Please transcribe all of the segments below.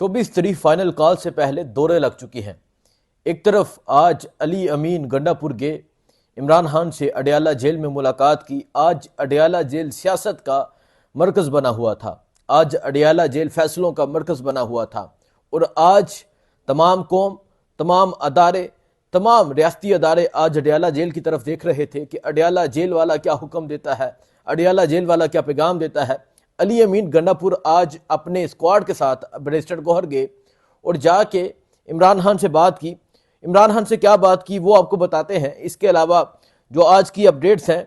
24 final call سے پہلے دورے لگ چکی ہیں۔ ایک طرف آج علی امین گنڈاپور گئے، عمران خان سے اڈیالہ جیل میں ملاقات کی۔ آج اڈیالہ جیل سیاست کا مرکز بنا ہوا تھا، آج اڈیالہ جیل فیصلوں کا مرکز بنا ہوا تھا، اور آج تمام قوم، تمام ادارے، تمام ریاستی ادارے آج اڈیالہ جیل کی طرف دیکھ رہے تھے کہ اڈیالہ جیل والا کیا حکم دیتا ہے، اڈیالہ جیل والا کیا پیغام دیتا ہے۔ علی امین گنڈاپور آج اپنے اسکواڈ کے ساتھ بیرسٹر گوہر گئے اور جا کے عمران خان سے بات کی۔ عمران خان سے کیا بات کی وہ آپ کو بتاتے ہیں۔ اس کے علاوہ جو آج کی اپڈیٹس ہیں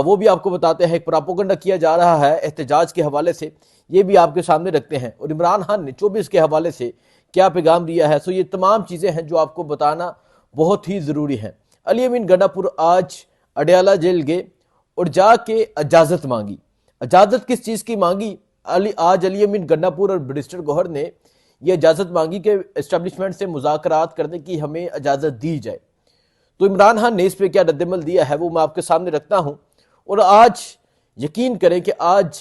وہ بھی آپ کو بتاتے ہیں۔ ایک پراپوگنڈا کیا جا رہا ہے احتجاج کے حوالے سے، یہ بھی آپ کے سامنے رکھتے ہیں، اور عمران خان نے 24 کے حوالے سے کیا پیغام دیا ہے۔ یہ تمام چیزیں ہیں جو آپ کو بتانا بہت ہی ضروری ہیں۔ علی امین گنڈاپور آج اڈیالہ جیل گئے اور جا کے اجازت مانگی۔ اجازت کس چیز کی مانگی؟ آج علی امین گنڈاپور اور بیرسٹر گوہر نے یہ اجازت مانگی کہ اسٹیبلشمنٹ سے مذاکرات کرنے کی ہمیں اجازت دی جائے۔ تو عمران خان نے اس پہ کیا رد عمل دیا ہے وہ میں آپ کے سامنے رکھتا ہوں، اور آج یقین کریں کہ آج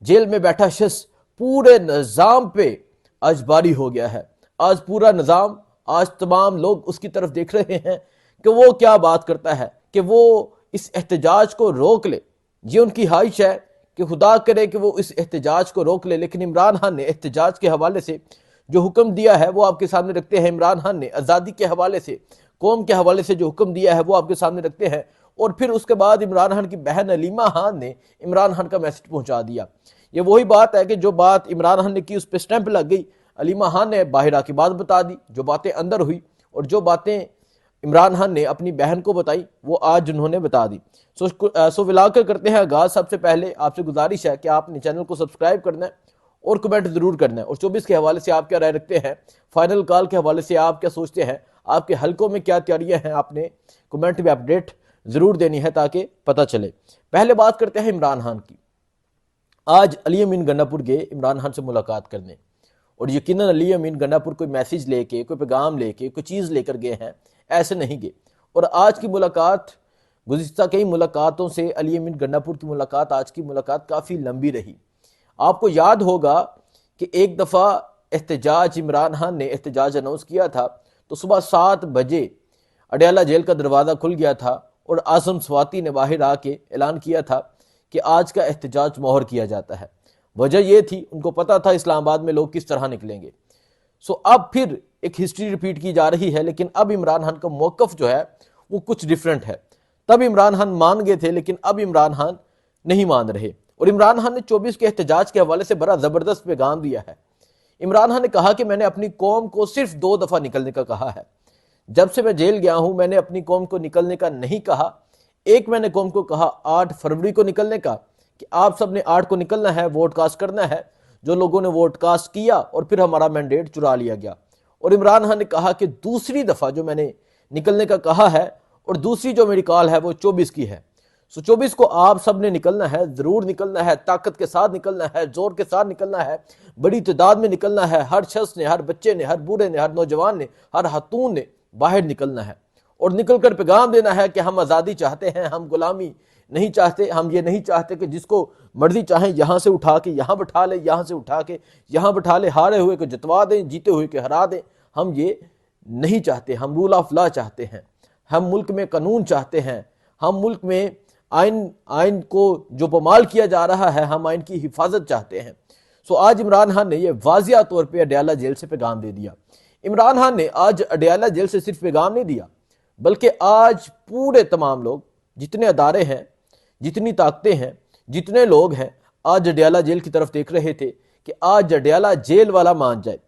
جیل میں بیٹھا شخص پورے نظام پہ آج باری ہو گیا ہے۔ آج پورا نظام، آج تمام لوگ اس کی طرف دیکھ رہے ہیں کہ وہ کیا بات کرتا ہے، کہ وہ اس احتجاج کو روک لے۔ یہ ان کی خواہش ہے کہ خدا کرے کہ وہ اس احتجاج کو روک لے، لیکن عمران خان نے احتجاج کے حوالے سے جو حکم دیا ہے وہ آپ کے سامنے رکھتے ہیں۔ عمران خان نے آزادی کے حوالے سے، قوم کے حوالے سے جو حکم دیا ہے وہ آپ کے سامنے رکھتے ہیں، اور پھر اس کے بعد عمران خان کی بہن علیمہ خان نے عمران خان کا میسج پہنچا دیا۔ یہ وہی بات ہے کہ جو بات عمران خان نے کی اس پہ سٹیمپ لگ گئی، علیمہ خان نے باہر آ کے بات بتا دی، جو باتیں اندر ہوئی اور جو باتیں عمران خان نے اپنی بہن کو بتائی وہ آج انہوں نے بتا دی۔ سو ولا کر کرتے ہیں آغاز۔ سب سے پہلے آپ سے گزارش ہے کہ آپ نے چینل کو سبسکرائب کرنا ہے اور کمنٹ ضرور کرنا ہے، اور 24 کے حوالے سے آپ کیا رائے رکھتے ہیں، فائنل کال کے حوالے سے آپ کیا سوچتے ہیں، آپ کے حلقوں میں کیا تیاریاں ہیں، آپ نے کمنٹ میں اپڈیٹ ضرور دینی ہے تاکہ پتہ چلے۔ پہلے بات کرتے ہیں عمران خان کی۔ آج علی امین گنڈاپور گئے عمران خان سے ملاقات کرنے، اور یقیناً علی امین گنڈاپور کوئی میسیج لے کے، کوئی پیغام لے کے، کوئی چیز لے کر گئے ہیں، ایسے نہیں گئے۔ اور آج کی ملاقات گزشتہ کئی ملاقاتوں سے علی امین گنڈاپور کی ملاقات، آج کی ملاقات کافی لمبی رہی۔ آپ کو یاد ہوگا کہ ایک دفعہ احتجاج، عمران خان نے احتجاج اناؤنس کیا تھا تو صبح 7 بجے اڈیالہ جیل کا دروازہ کھل گیا تھا، اور اعظم سواتی نے باہر آ کے اعلان کیا تھا کہ آج کا احتجاج مہر کیا جاتا ہے۔ وجہ یہ تھی، ان کو پتا تھا اسلام آباد میں لوگ کس طرح نکلیں گے۔ اب پھر ایک ہسٹری ریپیٹ کی جا رہی ہے، لیکن اب عمران خان کا موقف جو ہے وہ کچھ ڈیفرنٹ ہے۔ تب عمران خان مان گئے تھے، لیکن اب عمران خان نہیں مان رہے، اور عمران خان نے 24 کے احتجاج کے حوالے سے بڑا زبردست پیغام دیا ہے۔ عمران خان نے کہا کہ میں نے اپنی قوم کو صرف 2 دفعہ نکلنے کا کہا ہے۔ جب سے میں جیل گیا ہوں میں نے اپنی قوم کو نکلنے کا نہیں کہا۔ ایک میں نے قوم کو کہا 8 فروری کو نکلنے کا، کہ آپ سب نے 8 کو نکلنا ہے، ووٹ کاسٹ کرنا ہے۔ جو لوگوں نے ووٹ کاسٹ کیا اور پھر ہمارا مینڈیٹ چرا لیا گیا۔ اور عمران خان نے کہا کہ دوسری دفعہ جو میں نے نکلنے کا کہا ہے، اور دوسری جو میری کال ہے وہ 24 کی ہے۔ 24 کو آپ سب نے نکلنا ہے، ضرور نکلنا ہے، طاقت کے ساتھ نکلنا ہے، زور کے ساتھ نکلنا ہے، بڑی تعداد میں نکلنا ہے۔ ہر شخص نے، ہر بچے نے، ہر بوڑھے نے، ہر نوجوان نے، ہر خاتون نے باہر نکلنا ہے، اور نکل کر پیغام دینا ہے کہ ہم آزادی چاہتے ہیں، ہم غلامی نہیں چاہتے، ہم یہ نہیں چاہتے کہ جس کو مرضی چاہیں یہاں سے اٹھا کے یہاں بٹھا لے، یہاں سے اٹھا کے یہاں بٹھا لے، ہارے ہوئے کو جتوا دیں، جیتے ہوئے کو ہرا دیں۔ ہم یہ نہیں چاہتے، ہم رول آف لا چاہتے ہیں، ہم ملک میں قانون چاہتے ہیں، ہم ملک میں آئین کو جو پامال کیا جا رہا ہے، ہم آئین کی حفاظت چاہتے ہیں۔ آج عمران خان نے یہ واضح طور پہ اڈیالہ جیل سے پیغام دے دیا۔ عمران خان نے آج اڈیالہ جیل سے صرف پیغام نہیں دیا، بلکہ آج پورے تمام لوگ، جتنے ادارے ہیں، جتنی طاقتیں ہیں، جتنے لوگ ہیں، آج اڈیالہ جیل کی طرف دیکھ رہے تھے کہ آج اڈیالہ جیل والا مان جائے۔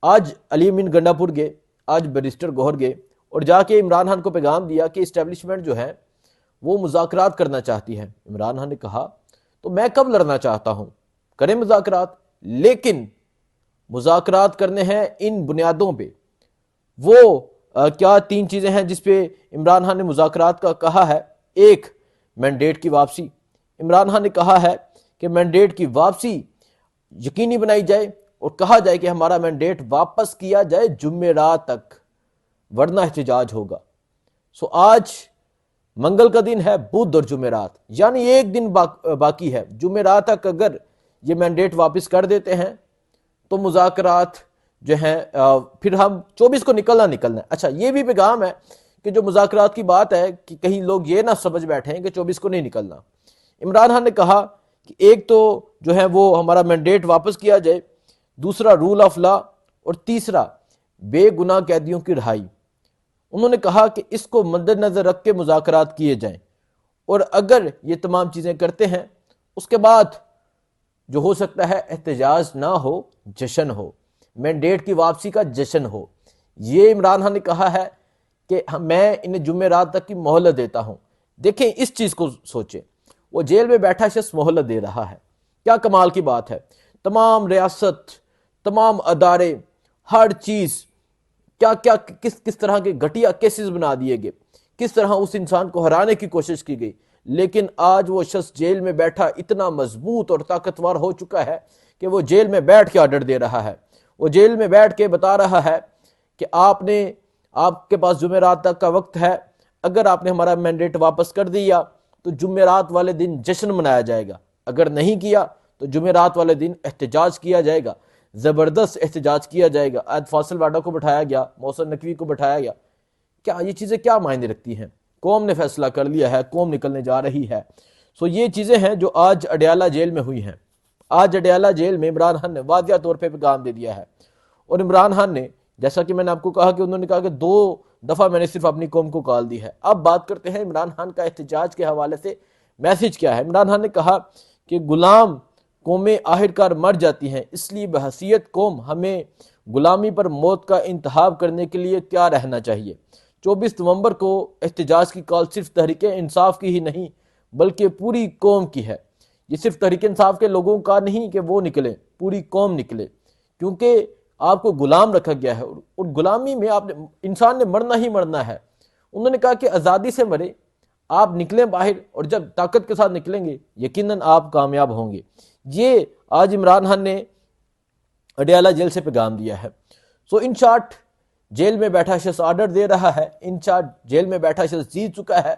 آج علی امین گنڈاپور گئے، آج بیرسٹر گوہر گئے، اور جا کے عمران خان کو پیغام دیا کہ اسٹیبلشمنٹ جو ہے وہ مذاکرات کرنا چاہتی ہے۔ عمران خان نے کہا تو میں کب لڑنا چاہتا ہوں، کریں مذاکرات، لیکن مذاکرات کرنے ہیں ان بنیادوں پہ۔ وہ کیا 3 چیزیں ہیں جس پہ عمران خان نے مذاکرات کا کہا ہے؟ ایک، مینڈیٹ کی واپسی۔ عمران خان نے کہا ہے کہ مینڈیٹ کی واپسی یقینی بنائی جائے، اور کہا جائے کہ ہمارا مینڈیٹ واپس کیا جائے جمعرات تک، ورنہ احتجاج ہوگا۔ آج منگل کا دن ہے، بدھ اور جمعرات، یعنی ایک دن باقی ہے۔ جمعرات تک اگر یہ مینڈیٹ واپس کر دیتے ہیں تو مذاکرات جو ہیں پھر ہم 24 کو نکلنا ہے۔ اچھا یہ بھی پیغام ہے کہ جو مذاکرات کی بات ہے کہ کہیں لوگ یہ نہ سمجھ بیٹھے ہیں کہ 24 کو نہیں نکلنا۔ عمران خان نے کہا کہ ایک تو جو ہے وہ ہمارا مینڈیٹ واپس کیا جائے، دوسرا رول آف لا، اور تیسرا بے گناہ قیدیوں کی رہائی۔ انہوں نے کہا کہ اس کو مد نظر رکھ کے مذاکرات کیے جائیں، اور اگر یہ تمام چیزیں کرتے ہیں اس کے بعد جو ہو سکتا ہے احتجاج نہ ہو، جشن ہو، مینڈیٹ کی واپسی کا جشن ہو۔ یہ عمران خان نے کہا ہے کہ میں انہیں جمعرات تک کی مہلت دیتا ہوں۔ دیکھیں اس چیز کو سوچیں، وہ جیل میں بیٹھا شخص مہلت دے رہا ہے، کیا کمال کی بات ہے۔ تمام ریاست، تمام ادارے، ہر چیز کیا کس طرح کے گھٹیا کیسز بنا دیے گئے، کس طرح اس انسان کو ہرانے کی کوشش کی گئی، لیکن آج وہ شخص جیل میں بیٹھا اتنا مضبوط اور طاقتور ہو چکا ہے کہ وہ جیل میں بیٹھ کے آرڈر دے رہا ہے۔ وہ جیل میں بیٹھ کے بتا رہا ہے کہ آپ کے پاس جمعرات تک کا وقت ہے، اگر آپ نے ہمارا مینڈیٹ واپس کر دیا تو جمعرات والے دن جشن منایا جائے گا، اگر نہیں کیا تو جمعرات والے دن احتجاج کیا جائے گا، زبردست احتجاج کیا جائے گا۔ آج فاصل واڈا کو بٹھایا گیا، محسن نقوی کو بٹھایا گیا۔ کیا یہ چیزیں کیا معنی رکھتی ہیں؟ قوم نے فیصلہ کر لیا ہے، قوم نکلنے جا رہی ہے۔ یہ چیزیں ہیں جو آج اڈیالہ جیل میں ہوئی ہیں۔ آج اڈیالہ جیل میں عمران خان نے واضح طور پہ پیغام دے دیا ہے، اور عمران خان نے جیسا کہ میں نے آپ کو کہا کہ انہوں نے کہا کہ 2 دفعہ میں نے صرف اپنی قوم کو کال دی ہے۔ اب بات کرتے ہیں عمران خان کا احتجاج کے حوالے سے میسج کیا ہے۔ عمران خان نے کہا کہ غلام قومیں آخرکار مر جاتی ہیں، اس لیے بحیثیت قوم ہمیں غلامی پر موت کا انتخاب کرنے کے لیے تیار رہنا چاہیے۔ 24 نومبر کو احتجاج کی کال صرف تحریک انصاف کی ہی نہیں بلکہ پوری قوم کی ہے۔ یہ صرف تحریک انصاف کے لوگوں کا نہیں کہ وہ نکلیں، پوری قوم نکلے، کیونکہ آپ کو غلام رکھا گیا ہے، اور غلامی میں انسان نے مرنا ہی مرنا ہے۔ انہوں نے کہا کہ آزادی سے مرے، آپ نکلیں باہر، اور جب طاقت کے ساتھ نکلیں گے یقیناً آپ کامیاب ہوں گے۔ یہ آج عمران خان نے اڈیالہ جیل سے پیغام دیا ہے۔ ان شارٹ جیل میں بیٹھا شخص آرڈر دے رہا ہے، ان شارٹ جیل میں بیٹھا شخص جیت چکا ہے،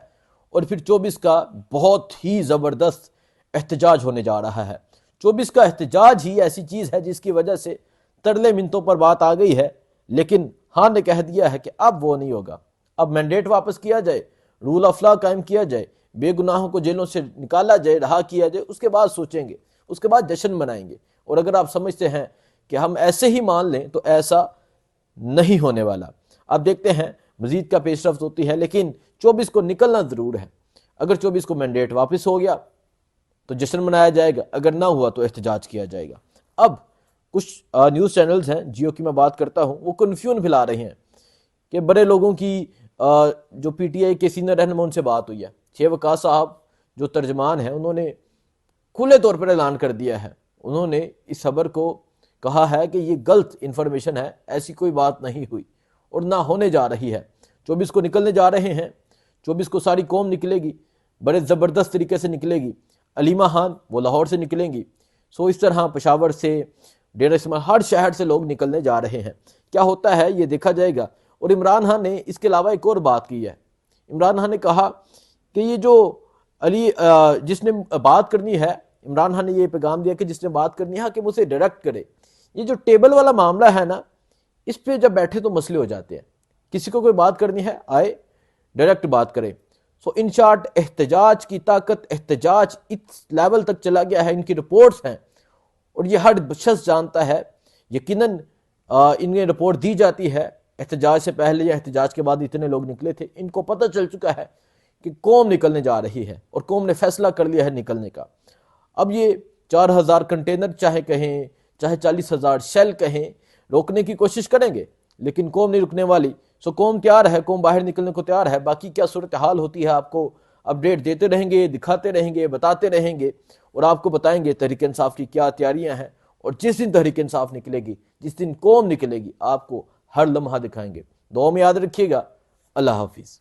اور پھر 24 کا بہت ہی زبردست احتجاج ہونے جا رہا ہے۔ 24 کا احتجاج ہی ایسی چیز ہے جس کی وجہ سے ترلے منتوں پر بات آ گئی ہے، لیکن خان نے کہہ دیا ہے کہ اب وہ نہیں ہوگا۔ اب مینڈیٹ واپس کیا جائے، رول آف لا قائم کیا جائے، بے گناہوں کو جیلوں سے نکالا جائے، رہا کیا جائے، اس کے بعد سوچیں گے، اس کے بعد جشن منائیں گے۔ اور اگر آپ سمجھتے ہیں کہ ہم ایسے ہی مان لیں تو ایسا نہیں ہونے والا۔ اب دیکھتے ہیں مزید کا پیش رفت ہوتی ہے، لیکن 24 کو نکلنا ضرور ہے۔ اگر 24 کو مینڈیٹ واپس ہو گیا تو جشن منایا جائے گا، اگر نہ ہوا تو احتجاج کیا جائے گا۔ اب کچھ نیوز چینلز ہیں جیو کی میں بات کرتا ہوں، وہ کنفیوژن پھیلا رہے ہیں کہ بڑے لوگوں کی جو پی ٹی آئی کے سینئر رہنما ان سے بات ہوئی ہے، شیخ وقاص صاحب جو ترجمان ہیں انہوں نے کھلے طور پر اعلان کر دیا ہے، انہوں نے اس خبر کو کہا ہے کہ یہ غلط انفارمیشن ہے، ایسی کوئی بات نہیں ہوئی اور نہ ہونے جا رہی ہے۔ 24 کو نکلنے جا رہے ہیں، 24 کو ساری قوم نکلے گی، بڑے زبردست طریقے سے نکلے گی۔ علیمہ خان وہ لاہور سے نکلیں گی، اس طرح پشاور سے، ڈیرہ اسماعیل، ہر شہر سے لوگ نکلنے جا رہے ہیں۔ کیا ہوتا ہے یہ دیکھا جائے گا۔ اور عمران خان نے اس کے علاوہ ایک اور بات کی ہے۔ عمران خان نے کہا کہ یہ جو جس نے بات کرنی ہے، عمران خان نے یہ پیغام دیا کہ جس نے بات کرنی ہے کہ مجھ سے ڈائریکٹ کرے۔ یہ جو ٹیبل والا معاملہ ہے نا، اس پہ جب بیٹھے تو مسئلے ہو جاتے ہیں۔ کسی کو کوئی بات کرنی ہے، آئے ڈائریکٹ بات کرے۔ ان شارٹ احتجاج کی طاقت، احتجاج اس لیول تک چلا گیا ہے، ان کی رپورٹس ہیں اور یہ ہر شخص جانتا ہے، یقیناً انہیں رپورٹ دی جاتی ہے احتجاج سے پہلے یا احتجاج کے بعد اتنے لوگ نکلے تھے، ان کو پتہ چل چکا ہے کہ قوم نکلنے جا رہی ہے اور قوم نے فیصلہ کر لیا ہے نکلنے کا۔ اب یہ 4000 کنٹینر چاہے کہیں، چاہے 40,000 شیل کہیں، روکنے کی کوشش کریں گے، لیکن قوم نہیں رکنے والی۔ قوم تیار ہے، قوم باہر نکلنے کو تیار ہے۔ باقی کیا صورتحال ہوتی ہے آپ کو اپڈیٹ دیتے رہیں گے، دکھاتے رہیں گے، بتاتے رہیں گے، اور آپ کو بتائیں گے تحریک انصاف کی کیا تیاریاں ہیں۔ اور جس دن تحریک انصاف نکلے گی، جس دن قوم نکلے گی، آپ کو ہر لمحہ دکھائیں گے۔ دعا میں یاد رکھیے گا۔ اللہ حافظ۔